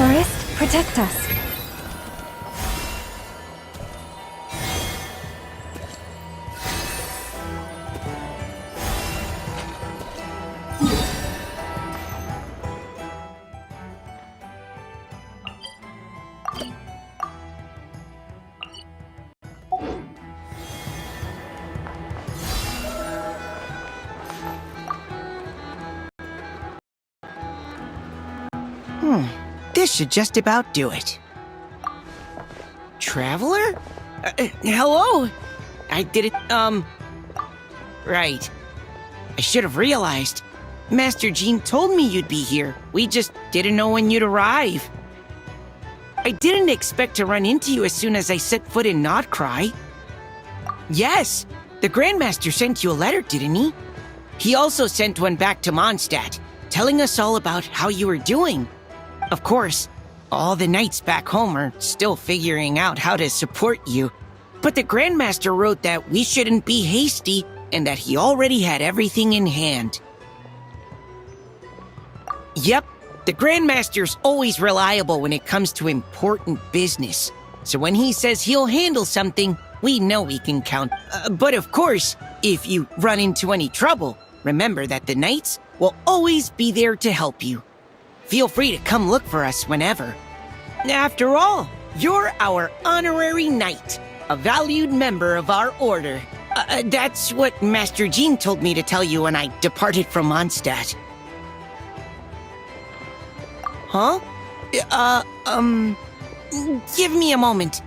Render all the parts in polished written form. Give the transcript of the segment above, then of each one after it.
Forest, protect us. This should just about do it. Traveler? Hello? I didn't, Right. I should have realized. Master Jean told me you'd be here. We just didn't know when you'd arrive. I didn't expect to run into you as soon as I set foot in Nodcry. Yes, the Grandmaster sent you a letter, didn't he? He also sent one back to Mondstadt, telling us all about how you were doing. Of course, all the knights back home are still figuring out how to support you. But the Grandmaster wrote that we shouldn't be hasty and that he already had everything in hand. Yep, the Grandmaster's always reliable when it comes to important business. So when he says he'll handle something, we know we can count. But of course, if you run into any trouble, remember that the knights will always be there to help you. Feel free to come look for us whenever. After all, you're our honorary knight, a valued member of our order. That's what Master Jean told me to tell you when I departed from Mondstadt. Huh? Give me a moment.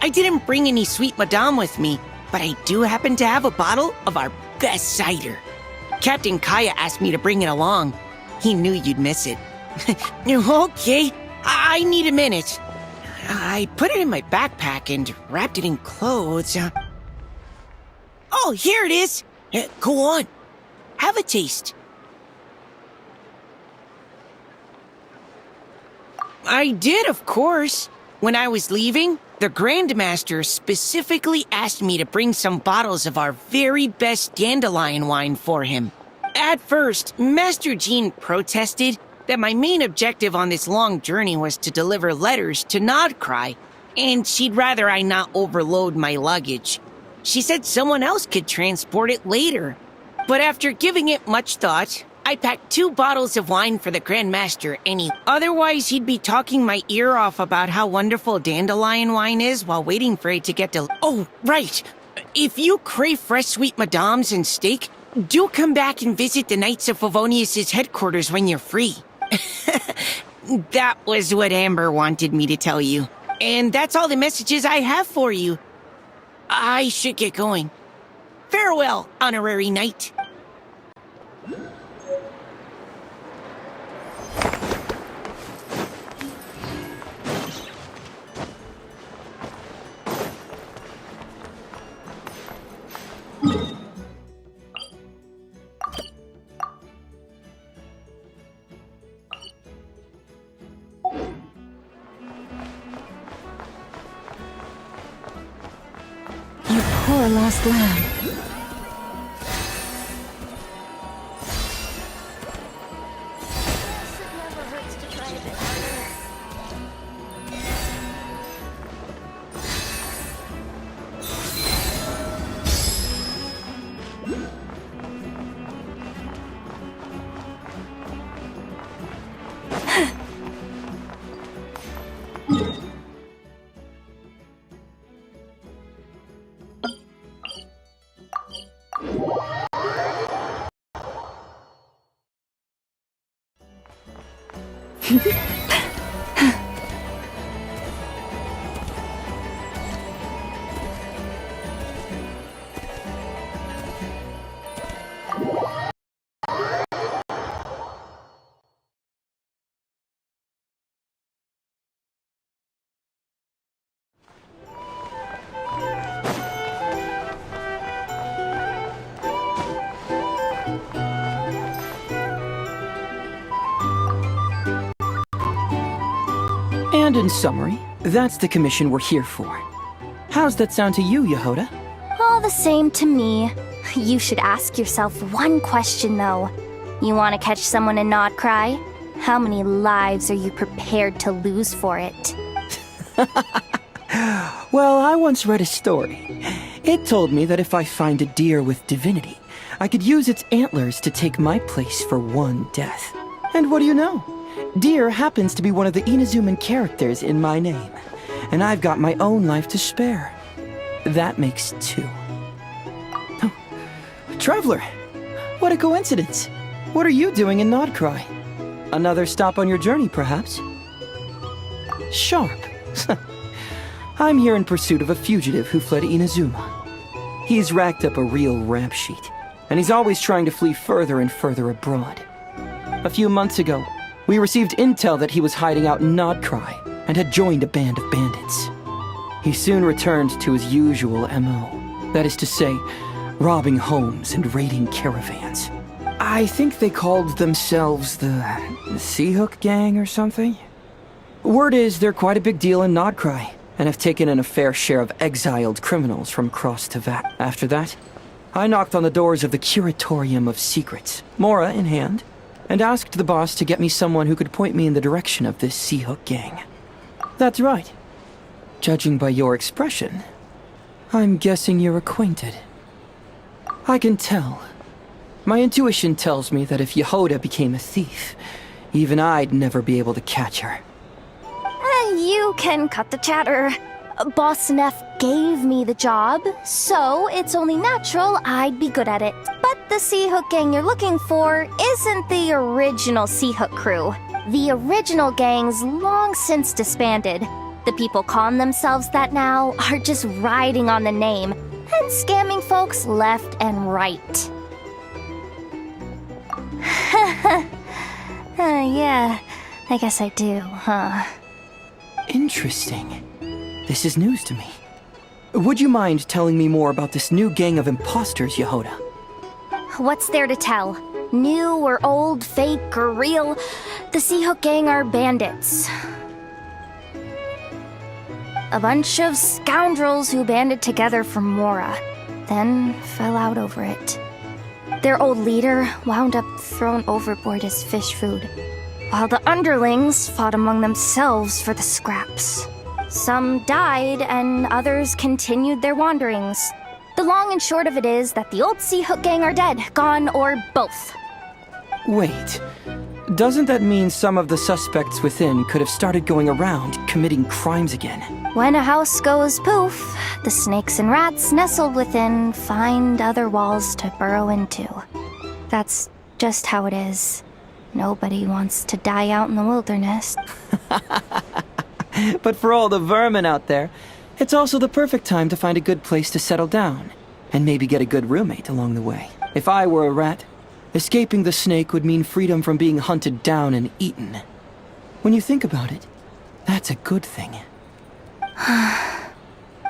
I didn't bring any sweet madame with me, but I do happen to have a bottle of our best cider. Captain Kaya asked me to bring it along. He knew you'd miss it. Okay, I need a minute. I put it in my backpack and wrapped it in clothes. Oh, here it is. Go on. Have a taste. I did, of course. When I was leaving, the Grandmaster specifically asked me to bring some bottles of our very best dandelion wine for him. At first, Master Jean protested that my main objective on this long journey was to deliver letters to Nodcry, and she'd rather I not overload my luggage. She said someone else could transport it later. But after giving it much thought, I packed 2 bottles of wine for the Grandmaster otherwise he'd be talking my ear off about how wonderful dandelion wine is while waiting for it to get to... Oh, right! If you crave fresh sweet madames and steak, do come back and visit the Knights of Favonius' headquarters when you're free. That was what Amber wanted me to tell you. And that's all the messages I have for you. I should get going. Farewell, honorary knight. Poor lost lamb. And in summary, that's the commission we're here for. How's that sound to you, Yehoda? All the same to me. You should ask yourself one question, though. You want to catch someone in Nodcry? How many lives are you prepared to lose for it? Well, I once read a story. It told me that if I find a deer with divinity, I could use its antlers to take my place for one death. And what do you know? Deer happens to be one of the Inazuman characters in my name. And I've got my own life to spare. That makes 2. Oh, Traveler! What a coincidence! What are you doing in Nodcry? Another stop on your journey, perhaps? Sharp. I'm here in pursuit of a fugitive who fled Inazuma. He's racked up a real rap sheet, and he's always trying to flee further and further abroad. A few months ago, we received intel that he was hiding out in Nodcry and had joined a band of bandits. He soon returned to his usual MO, that is to say, robbing homes and raiding caravans. I think they called themselves the Seahook Gang or something. Word is they're quite a big deal in Nodcry, and have taken in a fair share of exiled criminals from across Teyvat. After that, I knocked on the doors of the Curatorium of Secrets, Mora in hand, and asked the boss to get me someone who could point me in the direction of this Seahook Gang. That's right. Judging by your expression, I'm guessing you're acquainted. I can tell. My intuition tells me that if Yehoda became a thief, even I'd never be able to catch her. You can cut the chatter. Boss Neff gave me the job, so it's only natural I'd be good at it. But the Seahook Gang you're looking for isn't the original Seahook crew. The original gang's long since disbanded. The people calling themselves that now are just riding on the name and scamming folks left and right. Yeah, I guess I do, huh? Interesting. This is news to me. Would you mind telling me more about this new gang of imposters, Yehoda? What's there to tell? New or old, fake or real, the Seahook Gang are bandits. A bunch of scoundrels who banded together for Mora, then fell out over it. Their old leader wound up thrown overboard as fish food, while the underlings fought among themselves for the scraps. Some died, and others continued their wanderings. The long and short of it is that the old Seahook Gang are dead, gone, or both. Wait. Doesn't that mean some of the suspects within could have started going around committing crimes again? When a house goes poof, the snakes and rats nestled within find other walls to burrow into. That's just how it is. Nobody wants to die out in the wilderness. But for all the vermin out there, it's also the perfect time to find a good place to settle down, and maybe get a good roommate along the way. If I were a rat, escaping the snake would mean freedom from being hunted down and eaten. When you think about it, that's a good thing.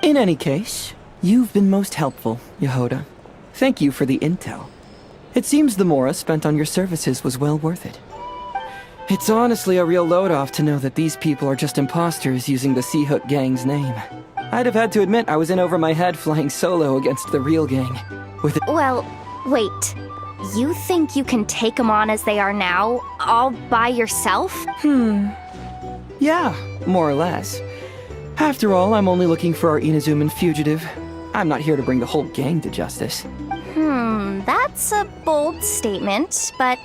In any case, you've been most helpful, Yehoda. Thank you for the intel. It seems the Mora spent on your services was well worth it. It's honestly a real load-off to know that these people are just imposters using the Seahook Gang's name. I'd have had to admit I was in over my head flying solo against the real gang. Well, wait. You think you can take them on as they are now, all by yourself? Yeah, more or less. After all, I'm only looking for our Inazuman fugitive. I'm not here to bring the whole gang to justice. That's a bold statement, but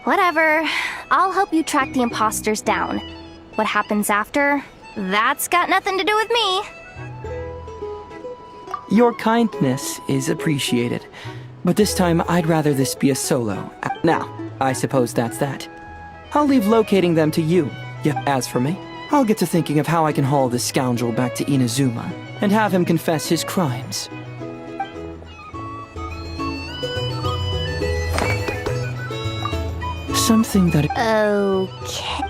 whatever. I'll help you track the imposters down. What happens after? That's got nothing to do with me. Your kindness is appreciated, but this time I'd rather this be a solo. Now, I suppose that's that. I'll leave locating them to you. Yeah, as for me, I'll get to thinking of how I can haul this scoundrel back to Inazuma and have him confess his crimes. Something that... Okay.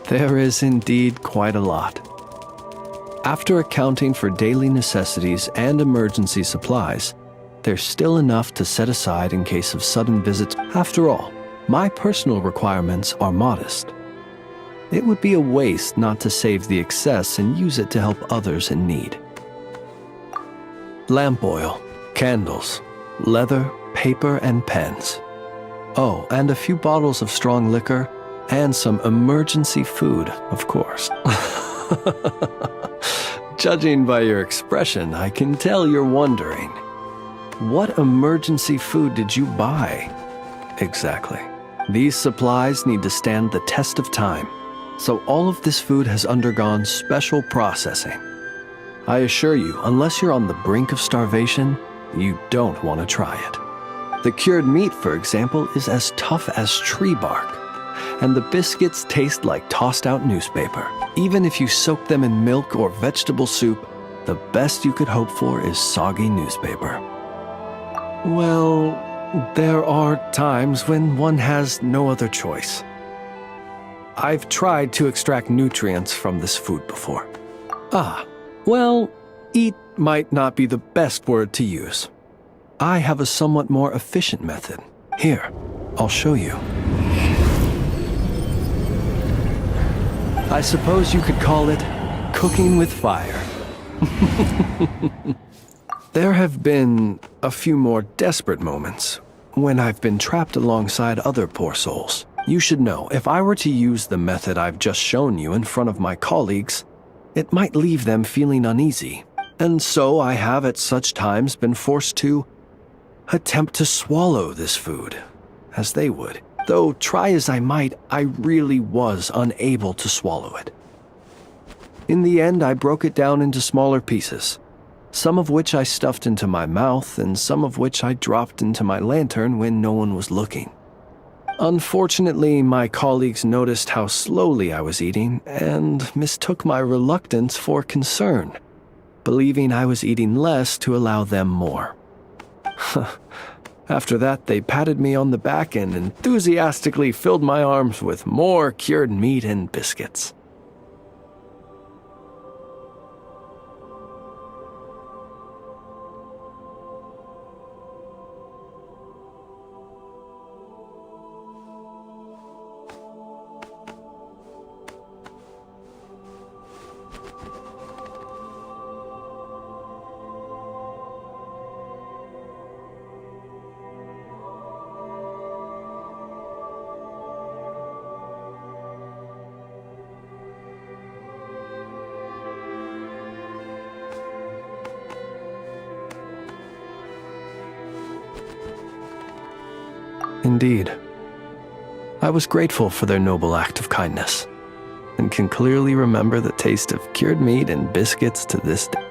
There is indeed quite a lot. After accounting for daily necessities and emergency supplies, there's still enough to set aside in case of sudden visits. After all, my personal requirements are modest. It would be a waste not to save the excess and use it to help others in need. Lamp oil, candles, leather, paper, and pens. Oh, and a few bottles of strong liquor, and some emergency food, of course. Judging by your expression, I can tell you're wondering, what emergency food did you buy? Exactly. These supplies need to stand the test of time, so all of this food has undergone special processing. I assure you, unless you're on the brink of starvation, you don't want to try it. The cured meat, for example, is as tough as tree bark, and the biscuits taste like tossed-out newspaper. Even if you soak them in milk or vegetable soup, the best you could hope for is soggy newspaper. Well, there are times when one has no other choice. I've tried to extract nutrients from this food before. Well, eat might not be the best word to use. I have a somewhat more efficient method. Here, I'll show you. I suppose you could call it cooking with fire. There have been a few more desperate moments when I've been trapped alongside other poor souls. You should know, if I were to use the method I've just shown you in front of my colleagues, it might leave them feeling uneasy. And so I have at such times been forced to attempt to swallow this food, as they would. Though try as I might, I really was unable to swallow it. In the end, I broke it down into smaller pieces, some of which I stuffed into my mouth and some of which I dropped into my lantern when no one was looking. Unfortunately, my colleagues noticed how slowly I was eating and mistook my reluctance for concern, believing I was eating less to allow them more. After that, they patted me on the back and enthusiastically filled my arms with more cured meat and biscuits. Indeed. I was grateful for their noble act of kindness, and can clearly remember the taste of cured meat and biscuits to this day.